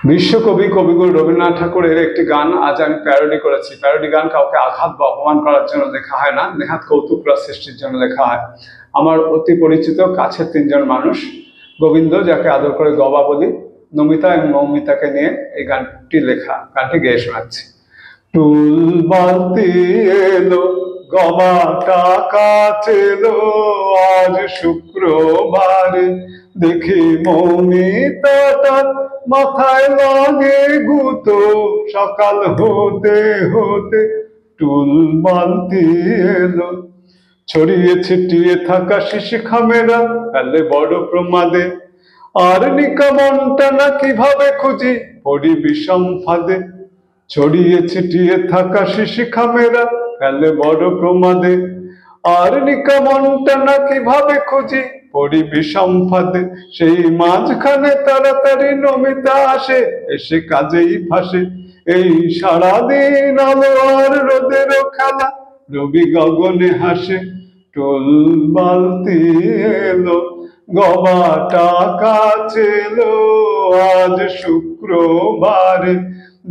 বিশ্বকবি কবিগুরু রবীন্দ্রনাথ ঠাকুরের একটি গান আজ আমি প্যারোডি করেছি। প্যারোডি গান কাউকে আঘাত বা অপমান করার জন্য লেখা হয় না, নেহাত কৌতুক রস সৃষ্টির জন্য লেখা হয়। আমার অতি পরিচিত কাছের তিনজন মানুষ, গোবিন্দ যাকে আদর করে গবা বলি, নমিতা এবং মৌমিতাকে নিয়ে এই গানটি লেখা। গানটি গেয়ে শোনাচ্ছি। টুল বালতি এলো, গবা টাকা চেলো, আজ শুক্রবারে দেখি মৌমিতাটা মাথায় লাগে গুতো, সকাল হতে হতে টুল বালতি এলো। ছড়িয়ে ছিটিয়ে থাকা শিশি খামেরা ফেলে বড় প্রমাদে, আর নিকা মনটা না কিভাবে খুঁজি পড়ি বিষম ফাঁদে। ছড়িয়ে ছিটিয়ে থাকা শিশি খামেরা ফেলে বড় প্রমাদে, আর নিকা মনটা না কিভাবে খুঁজি পড়ি বিষম ফাঁদে। সেই মাঝখানে তাড়াতাড়ি নমিতা আসে, এসে কাজেই ফাঁসে। এই সারাদিন আলো আর রোদেরও খেলা, রবি গগনে হাসে। টুল বালতি এলো, গবা টাকা চেলো, আজ শুক্রবারে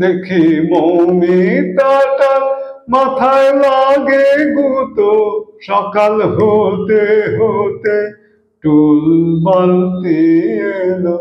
দেখি মৌমিতাটা মাথায় লাগে গুতো, সকাল হতে হতে টুল বালতি এলো।